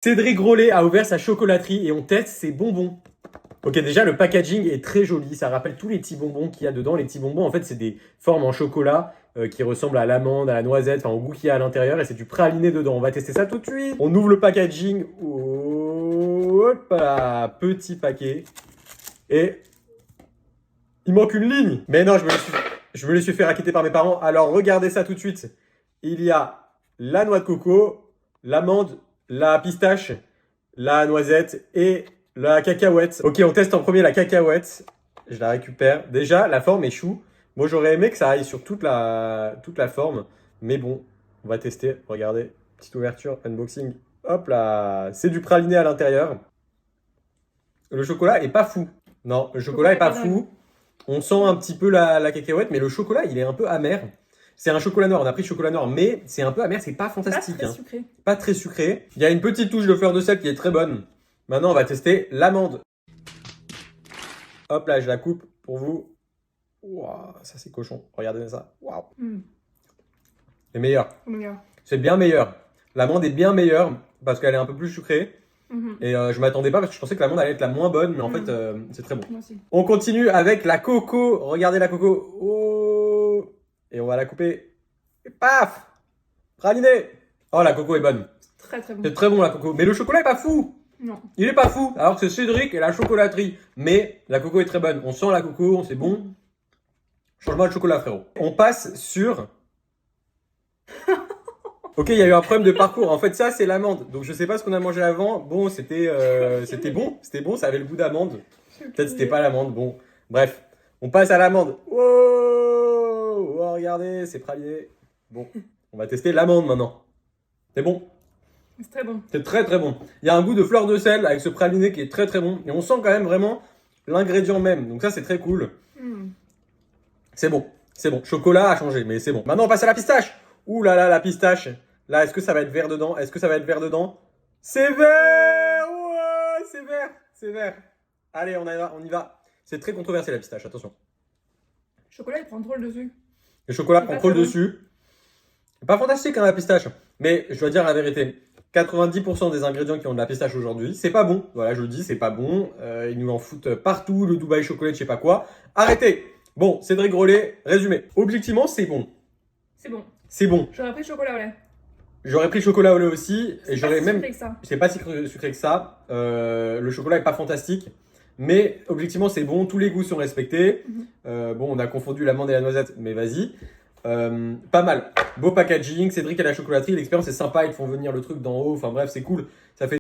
Cédric Grolet a ouvert sa chocolaterie et on teste ses bonbons. Ok, déjà le packaging est très joli, ça rappelle tous les petits bonbons qu'il y a dedans. Les petits bonbons, en fait, c'est des formes en chocolat qui ressemblent à l'amande, à la noisette, enfin au goût qu'il y a à l'intérieur, et c'est du praliné dedans. On va tester ça tout de suite. On ouvre le packaging. Hop là, petit paquet. Et il manque une ligne. Mais non, je me le suis fait raqueter par mes parents. Alors regardez ça tout de suite. Il y a la noix de coco, l'amande, la pistache, la noisette et la cacahuète. Ok, on teste en premier la cacahuète. Je la récupère. Déjà, la forme est chou. Moi, j'aurais aimé que ça aille sur toute la forme. Mais bon, on va tester. Regardez, petite ouverture, unboxing. Hop là, c'est du praliné à l'intérieur. Le chocolat est pas fou. Non, le chocolat est pas fou. On sent un petit peu la cacahuète, mais le chocolat, il est un peu amer. C'est un chocolat noir, on a pris chocolat noir, mais c'est un peu amer, c'est pas fantastique. Pas très sucré. Pas très sucré. Il y a une petite touche de fleur de sel qui est très bonne. Maintenant, on va tester l'amande. Hop là, je la coupe pour vous. Waouh, ça c'est cochon. Regardez ça. Waouh. C'est meilleur. C'est bien meilleur. L'amande est bien meilleure parce qu'elle est un peu plus sucrée. Et je m'attendais pas parce que je pensais que l'amande allait être la moins bonne, mais en fait, c'est très bon. Moi aussi. On continue avec la coco. Regardez la coco. Oh. Et on va la couper. Et paf! Praliné! Oh, la coco est bonne. Très très bon. C'est très bon la coco. Mais le chocolat est pas fou! Non. Il est pas fou! Alors que c'est Cédric et la chocolaterie. Mais la coco est très bonne. On sent la coco, c'est bon. Change-moi le chocolat, frérot. On passe sur. Ok, il y a eu un problème de parcours. En fait, ça, c'est l'amande. Donc, je sais pas ce qu'on a mangé avant. Bon, c'était bon. C'était bon, ça avait le goût d'amande. Peut-être c'était pas l'amande. Bon, bref. On passe à l'amande. Wow! Oh, regardez, c'est praliné. Bon, on va tester l'amande maintenant. C'est bon. C'est très bon. C'est très très bon. Il y a un goût de fleur de sel avec ce praliné qui est très très bon. Et on sent quand même vraiment l'ingrédient même. Donc ça, c'est très cool. C'est bon. C'est bon. Chocolat a changé, mais c'est bon. Maintenant, on passe à la pistache. Ouh là là, la pistache. Là, est-ce que ça va être vert dedans? Est-ce que ça va être vert dedans? C'est vert! Ouais, c'est vert! C'est vert. Allez, on y va. C'est très controversé la pistache, attention. Le chocolat, il prend trop le dessus. Le chocolat C'est prend pas trop le très bon. dessus. Pas fantastique hein, la pistache. Mais je dois dire la vérité. 90% des ingrédients qui ont de la pistache aujourd'hui, c'est pas bon. Voilà, je le dis, c'est pas bon. Ils nous en foutent partout. Le Dubaï chocolat, je sais pas quoi. Arrêtez! Bon, Cédric Grolet, résumé. Objectivement, c'est bon. C'est bon. C'est bon. J'aurais pris le chocolat au lait. J'aurais pris chocolat au lait aussi. Et j'aurais même. Que ça. C'est pas si sucré que ça. Le chocolat est pas fantastique. Mais objectivement, c'est bon. Tous les goûts sont respectés. Bon, on a confondu l'amande et la noisette, mais vas-y. Pas mal. Beau packaging. Cédric à la chocolaterie. L'expérience est sympa. Ils te font venir le truc d'en haut. Enfin bref, c'est cool. Ça fait